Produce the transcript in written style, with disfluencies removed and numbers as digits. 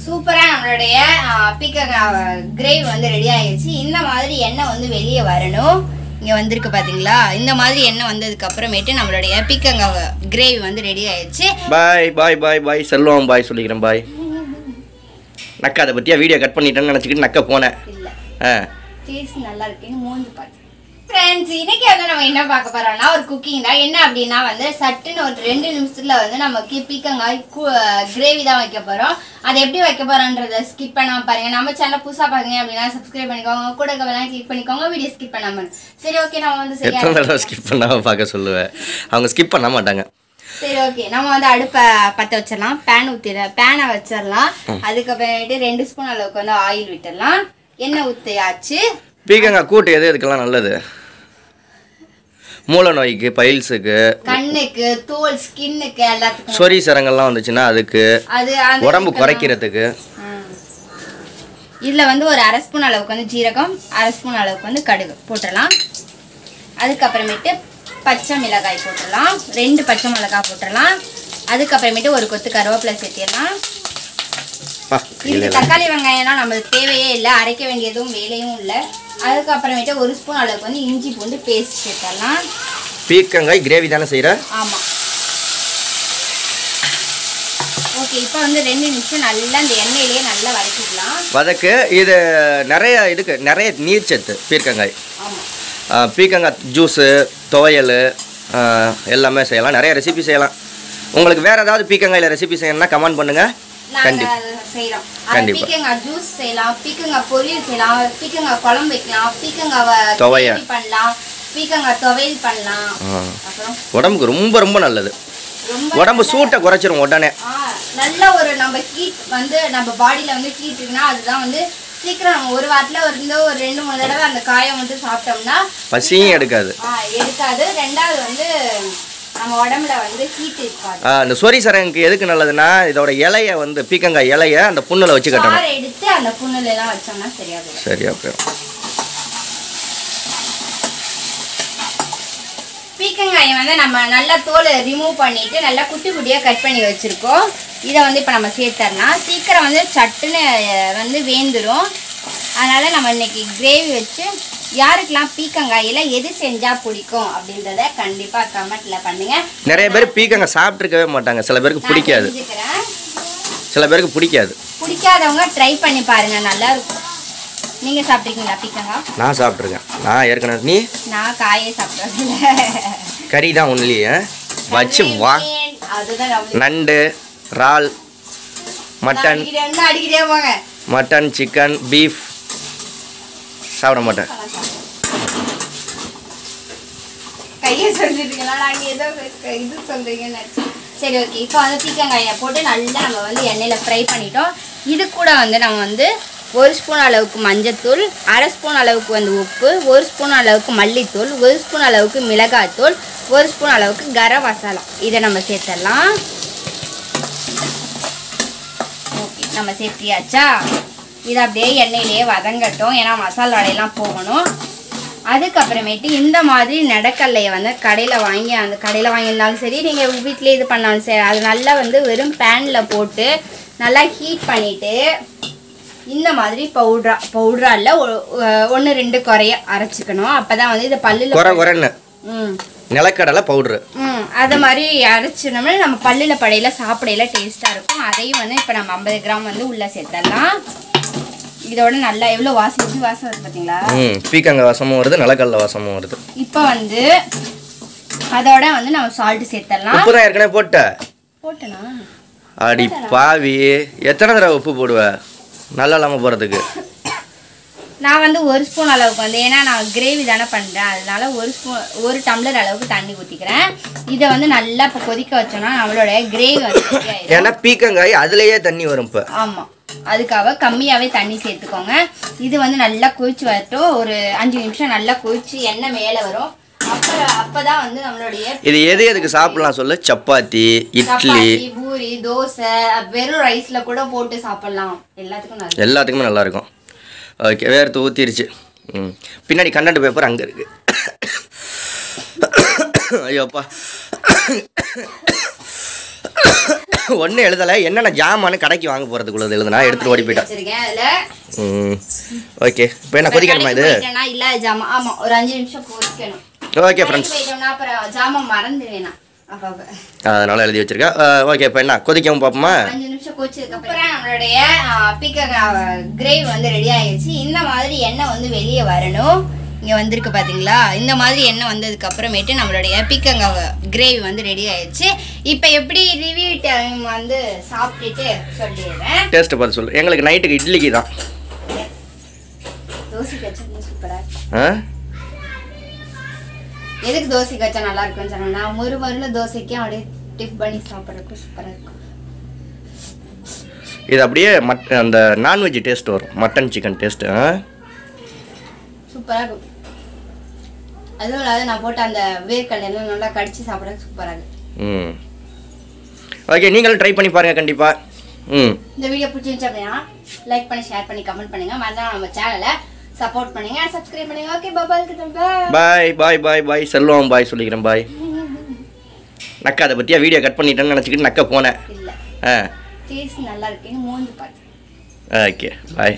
சூப்பரா நம்மளுடைய பீக்கங்காய் கிரேவி வந்து ரெடி ஆயிடுச்சு. இந்த மாதிரி எண்ணெய் வந்து வெளியே வரணும். இங்க வந்திருக்கு பாத்தீங்களா? இந்த மாதிரி எண்ணெய் வந்ததுக்கு அப்புறமேட்டு நம்மளுடைய பீக்கங்காய் கிரேவி வந்து ரெடி ஆயிடுச்சு. பாய் பாய் பாய் பாய் செல்வம் பாய் சொல்லிக்கிறேன் பாய். நக்கா அதை பத்தியா வீடியோ கட் பண்ணிட்டேன்னு நினச்சிக்கிட்டு நக்க போனேன். இல்ல டேஸ்ட் நல்லா இருக்குன்னு மோந்து பார்த்து ஃப்ரெண்ட்ஸ், இன்னைக்கு வந்து நம்ம என்ன பார்க்க போறோம்னா ஒரு குக்கிங் தான். என்ன அப்படின்னா வந்து சட்டுன்னு ஒரு 2 நிமிஷத்துல வந்து நமக்கு பீக்கங்காய் கிரேவி தான் வைக்க போறோம். அதை எப்படி வைக்க போறோன்றதை ஸ்கிப் பண்ணாம பாருங்க. நம்ம சேனல் புதுசா பாருங்க அப்படின்னா சப்ஸ்கிரைப் பண்ணிக்கோங்க, கூட கவனம் கிளிக் பண்ணிக்கோங்க, வீடியோ ஸ்கிப் பண்ணாம. சரி ஓகே, நம்ம வந்து சரியா ஸ்கிப் பண்ணாம பார்க்க சொல்லுவேன், அவங்க ஸ்கிப் பண்ண மாட்டாங்க. சரி ஓகே, நம்ம வந்து அடுப்பை பற்ற வச்சிடலாம். பேனை வச்சிடலாம். அதுக்கப்புறமேட்டு 2 ஸ்பூன் அளவுக்கு வந்து ஆயில் விட்டுடலாம். எண்ணெய் ஊற்றியாச்சு. பீக்கங்காய் கூட்டு எதுக்கெல்லாம் நல்லது? மூல நோய்க்கு, பைல்ஸுக்கு, கண்ணுக்கு, தோல், ஸ்கின்னுக்கு, எல்லாத்துக்கும். சொறி சரங்கள்லாம் வந்துச்சுன்னா அதுக்கு, உடம்பு குறைக்கிறதுக்கு. இதில் வந்து ஒரு 1/2 ஸ்பூன் அளவுக்கு வந்து ஜீரகம், 1/2 ஸ்பூன் அளவுக்கு வந்து கடுகு போட்டுடலாம். அதுக்கப்புறமேட்டு பச்சை மிளகாய் போட்டுடலாம். 2 பச்சை மிளகாய் போட்டுடலாம். அதுக்கப்புறமேட்டு ஒரு கொத்து கருவேப்பிலை சேர்த்திடலாம். இதுக்கு தக்காளி வெங்காயம்லாம் நம்மளுக்கு தேவையே இல்லை, அரைக்க வேண்டியதும் வேலையும் இல்லை. அதுக்கப்புறமேட்டு 1 ஸ்பூன் அளவுக்கு வந்து இஞ்சி பூண்டு பேஸ்ட் சேர்த்தலாம். பீக்கங்காய் கிரேவி தானே செய்கிற? ஆமாம். ஓகே, இப்போ வந்து 2 நிமிஷம் நல்லா இந்த எண்ணெயிலேயே நல்லா வதக்கிக்கலாம். வதக்கு. இது நிறைய நீர் சத்து பீர்க்கங்காய். ஆமாம். பீக்கங்காய் ஜூஸு, துவையல் எல்லாமே செய்யலாம். நிறைய ரெசிபி செய்யலாம். உங்களுக்கு வேறு ஏதாவது பீக்கங்காயில் ரெசிபி செய்யணும்னா கமெண்ட் பண்ணுங்கள். பீக்கங்காய் ஜூஸ் செய்யலாம், பீக்கங்காய் பொரியல் செய்யலாம், பீக்கங்காய் குழம்பு வைக்கலாம், பீக்கங்காய் துவையல் பண்ணலாம், பீக்கங்காய் துவையல் பண்ணலாம். அப்புறம் உடம்புக்கு ரொம்ப ரொம்ப நல்லது. உடம்பு சூட்டை குறைச்சிரும் உடனே. நல்ல ஒரு நம்ம ஹீட் வந்து நம்ம பாடியில வந்து ஹீட் இருக்குன்னா அதுதான் வந்து சீக்கிரம் நம்ம ஒரு வாரத்துல ஒரு 2-3 தடவை அந்த காயை வந்து சாப்பிட்டோம்னா பசியும் எடுக்காது. ரெண்டாவது வந்து நம்ம உடம்புல வந்து ஹீட் இருக்காது. அந்த சொறி சரங்குக்கு எதுக்கு நல்லதுன்னா இதோட இலையை வந்து பீக்கங்காய் இலையை அந்த புண்ணுல வச்சு கட்டணும். எடுத்து அந்த புண்ணுல எல்லாம் வச்சோம்னா சரியா போயிடும். பீக்கங்காயை வந்து நம்ம நல்லா தோலை ரிமூவ் பண்ணிட்டு நல்லா குட்டி குட்டியாக கட் பண்ணி வச்சுருக்கோம். இதை வந்து இப்போ நம்ம சேர்த்தரலாம். சீக்கிரம் வந்து சட்டுன்னு வந்து வேந்துடும். அதனால் நம்ம இன்னைக்கு கிரேவி வச்சு யாருக்கெல்லாம் பீக்கங்காயில் எது செஞ்சால் பிடிக்கும் அப்படின்றத கண்டிப்பாக கமெண்ட்டில் பண்ணுங்கள். நிறைய பேர் பீக்கங்காய் சாப்பிட்ருக்கவே மாட்டாங்க. சில பேருக்கு பிடிக்காது, சில பேருக்கு பிடிக்காது. பிடிக்காதவங்க ட்ரை பண்ணி பாருங்கள், நல்லா இருக்கும். நீங்கள் சாப்பிட்ருக்கீங்களா பீக்கங்காய்? நான் சாப்பிட்ருக்கேன். நான் ஏற்கனவே. நீ? நான் காயே சாப்பிட்றதில்ல, கறி தான் ஒன்லியே வச்சு வா. நண்டு, இறால், மட்டன், மட்டன், சிக்கன், பீஃப் சாப்பிட மாட்டேன். கையை சொல்லிருக்கீங்களா? நாங்கள் ஏதோ இது சொல்கிறீங்கன்னு. சரி ஓகே, இப்போ வந்து பீக்கங்காயை போட்டு நல்லா நம்ம வந்து எண்ணெயில் ஃப்ரை பண்ணிட்டோம். இது கூட வந்து நம்ம வந்து 1 ஸ்பூன் அளவுக்கு மஞ்சத்தூள், 1/2 ஸ்பூன் அளவுக்கு வந்து உப்பு, 1 ஸ்பூன் அளவுக்கு மல்லித்தூள், 1 ஸ்பூன் அளவுக்கு மிளகாய்த்தூள், 1 ஸ்பூன் அளவுக்கு கரம் மசாலா இதை நம்ம சேர்த்துடலாம். ஓகே, நம்ம சேர்த்தியாச்சா? இதை அப்படியே எண்ணெயிலேயே வதங்கட்டும், ஏன்னா மசாலாடையெல்லாம் போகணும். அதுக்கப்புறமேட்டு இந்த மாதிரி நடக்கல்லையை வந்து கடையில் வாங்கியிருந்தாலும் சரி, நீங்கள் வீட்டிலே இது பண்ணாலும் சரி, அது நல்லா வந்து வெறும் பேனில் போட்டு நல்லா ஹீட் பண்ணிவிட்டு இந்த மாதிரி பவுடரா இல்லை 1-2 குறைய அரைச்சிக்கணும். அப்போ தான் வந்து இது பல்லில் நிலக்கடலை பவுட்ரு அது மாதிரி அரைச்சினோம்னா நம்ம பல்லில் படையில சாப்பிடையில டேஸ்ட்டாக இருக்கும். அதையும் வந்து இப்போ நம்ம 50 கிராம் வந்து உள்ளே சேர்த்துடலாம். இதோட நல்லா எவ்வளோ வாசம் வருது பார்த்தீங்களா? பீக்கங்காய் வாசமும் வருது, நிலக்கடலை வாசமும் வருது. இப்போ வந்து அதோட வந்து நம்ம சால்ட் சேர்த்துடலாம். உப்பு தான் ஏற்கனவே போட்டேனா? அடி பாவி, எத்தனை தடவை உப்பு போடுவேன் நல்லா இல்லாமல் போகிறதுக்கு? நான் வந்து 1 ஸ்பூன் அளவுக்கு வந்து, ஏன்னா நான் கிரேவி தானே பண்ணுறேன், அதனால 1 டம்ளர் அளவுக்கு தண்ணி ஊற்றிக்கிறேன். இதை வந்து நல்லா இப்போ கொதிக்க வச்சோன்னா நம்மளோட கிரேவி வந்து ஏன்னா பீக்கங்காய் அதுலேயே தண்ணி வரும் இப்போ. ஆமாம், அதுக்காக கம்மியாகவே தண்ணி சேர்த்துக்கோங்க. இது வந்து நல்லா கொதிச்சு வரட்டும். ஒரு 5 நிமிஷம் நல்லா கொதிச்சு எண்ணெய் மேலே வரும். அப்பதான் வந்து நம்மளுடைய இது எதுக்கு சாப்பிடலாம் சொல்லு? சப்பாத்தி, இட்லி, பூரி, தோசை, வெறும் ரைஸ்ல கூட போட்டு சாப்பிடலாம். எல்லாத்துக்குமே நல்லா இருக்கும். ஓகே, வேர்த்து ஊற்றிருச்சு. பின்னாடி கண்டென்ட் பேப்பர் அங்கே இருக்கு. ஐயோப்பா, ஒன்றும் எழுதலை, என்னென்ன ஜாமான்னு கடைக்கு வாங்க போகிறதுக்குள்ளது எழுதுனா எடுத்துகிட்டு ஓடி போயிட்டேன். ஓகே, இப்போ என்ன கொதிக்கணுமா இது? இல்லை ஜாமான், ஆமாம், ஒரு 5 நிமிஷம் கொதிக்கணும். ஓகே ஃப்ரெண்ட்ஸ், அப்புறம் ஜாமான் மறந்துடுவேண்ணா, அதனால எழுதி வச்சிருக்கேன். ஓகே, இப்போ என்ன கொதிக்கவும் பார்ப்போமா? 5 நிமிஷம் கொதிச்சதுக்கப்புறம் நம்மளுடைய பீக்கங்காய் கிரேவி வந்து ரெடி ஆயிடுச்சு. இந்த மாதிரி எண்ணெய் வந்து வெளியே வரணும். இங்கே வந்திருக்கு பார்த்தீங்களா? இந்த மாதிரி எண்ணெய் வந்ததுக்கு அப்புறமேட்டு நம்மளுடைய பீக்கங்காய் கிரேவி வந்து ரெடி ஆயிடுச்சு. இப்போ எப்படி ரிவ்யூ டைம் வந்து சாப்பிட்டுட்டு சொல்லிடுறேன். டேஸ்ட்டு பார்த்து சொல்லு. எங்களுக்கு நைட்டுக்கு இட்லிக்கு தான். தோசை கச்சா சூப்பராக. எதுக்கு தோசை கச்சா நல்லா இருக்குன்னு சொன்னா, ஒரு தோசைக்கும் அப்படியே டிப் பண்ணி சாப்பிட்றதுக்கு சூப்பராக இருக்கும். இது அப்படியே அந்த நான்வெஜ் டேஸ்ட் வரும், மட்டன் சிக்கன் டேஸ்ட்டு. சூப்பராக இருக்கும். அதுவும் இல்லாத நான் போட்ட அந்த வேர்க்கடலாம் நல்லா கடிச்சு சாப்பிட சூப்பராக இருக்கும். ஓகே, நீங்களும் ட்ரை பண்ணி பாருங்க கண்டிப்பாக. இந்த வீடியோ பிடிச்சிருந்துச்சு அப்படின்னா லைக் பண்ணி, ஷேர் பண்ணி, கமெண்ட் பண்ணுங்க. மறக்காம நம்ம சேனலை சப்போர்ட் பண்ணுங்க, சப்ஸ்கிரைப் பண்ணுங்க. ஓகே, பாய் பாய் பாய் பாய். செல்வம் பாய் சொல்லிக்கிறேன். பாய். நக்கா அதை பற்றியா வீடியோ கட் பண்ணிட்டேன்னு நினச்சிக்கிட்டு நக்க போனேன். இல்லை, டேஸ்ட் நல்லா இருக்குன்னு மோந்து பார்த்து. ஓகே, பாய்.